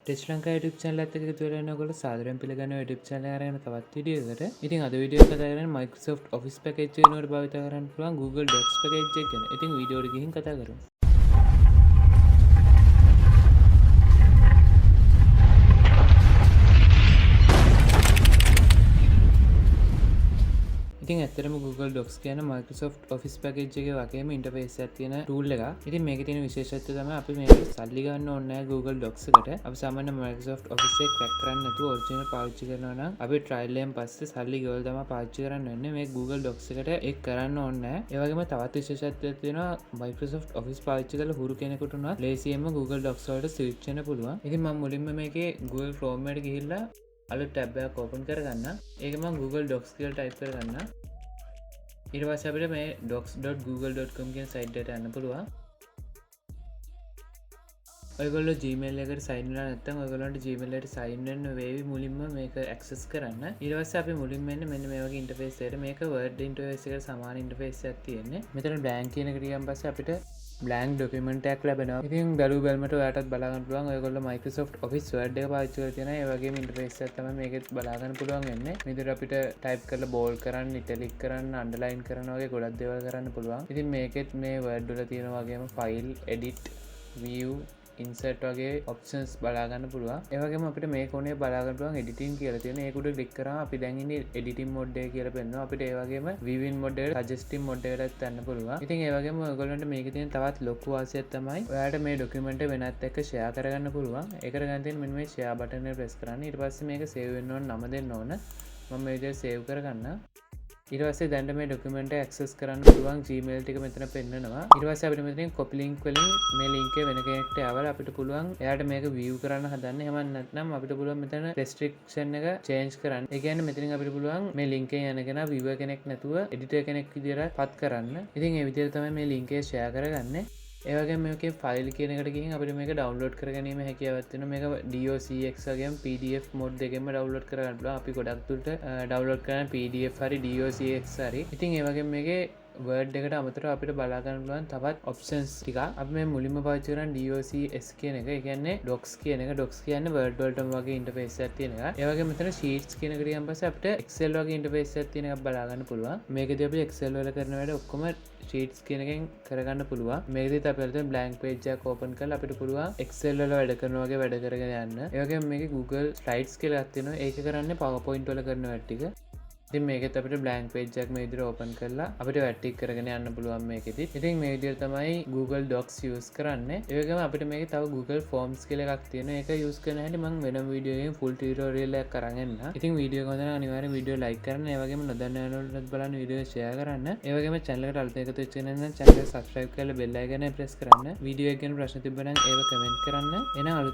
ටෙච් Lanka YouTube channel එකත් එක්ක එකතු වෙලා ඉන්න ඔයගොල්ලෝ සාදරයෙන් පිළිගන්නවා YouTube channel එක අරගෙන තවත් වීඩියෝ එකකට. ඉතින් අද වීඩියෝ එක කතා කරන්නේ Microsoft Office package එක වෙනුවට භාවිත කරන්න පුළුවන් Google Docs package එක ගැන. ඉතින් වීඩියෝ එකට ගිහින් කතා කරමු. ඉතින් ඇත්තටම Google Docs කියන Microsoft Office package එකේ වගේම ඉන්ටර්ෆේස් එකක් තියෙන tool එකක්. ඉතින් මේකේ තියෙන විශේෂත්වය තමයි අපි මේක සල්ලි ගන්න ඕනේ නැහැ Google Docs එකට. අපි සාමාන්‍ය Microsoft Office එක crack කරන්න නැතුව ඔරිජිනල් පාවිච්චි කරනවා නම් අපි trial එකෙන් පස්සේ සල්ලි ගෙවලා තමයි පාවිච්චි කරන්න වෙන්නේ. මේ Google Docs එකට ඒක කරන්න ඕනේ නැහැ. ඒ වගේම තවත් විශේෂත්වයක් තියෙනවා Microsoft Office පාවිච්චි කරලා හුරු කෙනෙකුට උනත් ලේසියෙන්ම Google Docs වලට switch වෙන්න පුළුවන්. ඉතින් මම මුලින්ම මේකේ Google Chrome එකට ගිහිල්ලා අලුත් ටැබ් එකක් ඕපන් කරගන්න. ඒක මම Google Docs කියලා ටයිප් කරගන්න. ඊට පස්සේ අපිට මේ docs.google.com කියන සයිට් එකට යන්න පුළුවන්. ඔයගොල්ලෝ Gmail එකට sign වෙලා නැත්නම් ඔයගොල්ලන්ට Gmail එකට sign වෙන්න වේවි මුලින්ම මේක access කරන්න. ඊට පස්සේ අපි මුලින්ම එන්නේ මෙන්න මේ වගේ interface එකකට. මේක Word interface එකට සමාන interface එකක් තියෙන්නේ. මෙතන blank කියන එකට ගියන් පස්සේ අපිට blank document එකක් ලැබෙනවා. ඉතින් බැලුවල්මට ඔයාලටත් බලා ගන්න පුළුවන්. ඔයගොල්ලෝ Microsoft Office Word එක පාවිච්චි කරලා තියෙනවා. ඒ වගේම interface එකක් තමයි මේකෙත් බලා ගන්න පුළුවන් වෙන්නේ. මේ විදිහට අපිට type කරලා bold කරන්න, italic කරන්න, underline කරන්න වගේ ගොඩක් දේවල් කරන්න පුළුවන්. ඉතින් මේකෙත් මේ Word වල තියෙන වගේම file, edit, view, insert වගේ options බලා ගන්න පුළුවන්. ඒ වගේම අපිට මේ කොනේ බලා ගන්න පුළුවන් editing කියලා තියෙන. ඒක උඩ click කරාම අපි දැන් ඉන්නේ editing mode එක කියලා පෙන්නනවා. අපිට ඒ වගේම viewing mode එකට suggesting mode එකටත් යන්න පුළුවන්. ඉතින් ඒ වගේම ඔයගොල්ලන්ට මේකේ තියෙන තවත් ලොකු වාසියක් තමයි ඔයාලට මේ document එක වෙනත් එක්ක share කරගන්න පුළුවන්. ඒකට ගන්න තියෙන මෙන්න මේ share button එක press කරන්න. ඊට පස්සේ මේක save වෙන්න ඕන නම දෙන්න ඕන. මම මේ විදිහට save කරගන්න. ඊට පස්සේ දැන් මේ document එක access කරන්න පුළුවන් Gmail ටික මෙතන පෙන්නනවා. ඊට පස්සේ අපිට මෙතනින් copy link වලින් මේ link එක වෙන කෙනෙක්ට යවලා අපිට පුළුවන් එයාට මේක view කරන්න හදන්න. එහෙම නැත්නම් අපිට පුළුවන් මෙතන restriction එක change කරන්න. ඒ කියන්නේ මෙතනින් අපිට පුළුවන් මේ link එකේ යන කෙනා viewer කෙනෙක් නැතුව editor කෙනෙක් විදියට පත් කරන්න. ඉතින් මේ විදිහට තමයි මේ link එක share කරගන්නේ. ඒ වගේම මේකේ ෆයිල් කියන එකට ගිහින් අපිට මේක ඩවුන්ලෝඩ් කරගැනීමේ හැකියාවක් තියෙනවා. මේක docx වගේම pdf mode දෙකෙන්ම ඩවුන්ලෝඩ් කරගන්න පුළුවන්. අපි ගොඩක් දුරට ඩවුන්ලෝඩ් කරන pdf හරි docx හරි. ඉතින් ඒ වගේම මේකේ Word එකට අමතරව අපිට බලා ගන්න පුළුවන් තවත් options ටික. අපි මේ මුලින්ම පාවිච්චි කරන්නේ docx කියන එක. ඒ කියන්නේ docs කියන එක. docs කියන්නේ Word වලටම වගේ interface එකක් තියෙන එක. ඒ වගේම මෙතන sheets කියන එකට ගියන් පස්සේ අපිට excel වගේ interface එකක් තියෙන එකක් බලා ගන්න පුළුවන්. මේකදී අපි excel වල කරන වැඩ ඔක්කොම sheets කියන එකෙන් කරගන්න පුළුවන්. මේකදී අපි අලුතෙන් blank page එකක් open කරලා අපිට පුළුවන් excel වල වැඩ කරන වගේ වැඩ කරගෙන යන්න. ඒ වගේම මේකේ Google Slides කියලා එකක් තියෙනවා. ඒක කරන්නේ PowerPoint වල කරන වැඩ ටික. ඉතින් මේකෙත් අපිට blank page එකක් මේ විදිහට open කරලා අපිට web ටික කරගෙන යන්න පුළුවන් මේකෙදි. ඉතින් මේ විදිහට තමයි Google Docs use කරන්නේ. ඒ වගේම අපිට මේකේ තව Google Forms කියලා එකක් තියෙනවා. ඒක use කරන හැටි මම වෙනම වීඩියෝ එකකින් full tutorial එකක් අරන් එන්න. ඉතින් වීඩියෝ එක හොඳ නම් අනිවාර්යෙන් වීඩියෝ like කරන්න. ඒ වගේම නොදන්න අයලටත් බලන්න වීඩියෝ එක share කරන්න. ඒ වගේම channel එකට අලුත් එකතු වෙච්ච කෙනෙක් නම් channel එක subscribe කරලා bell icon එක press කරන්න. වීඩියෝ එක ගැන ප්‍රශ්න තිබ්බනම් ඒව comment කරන්න. එහෙනම්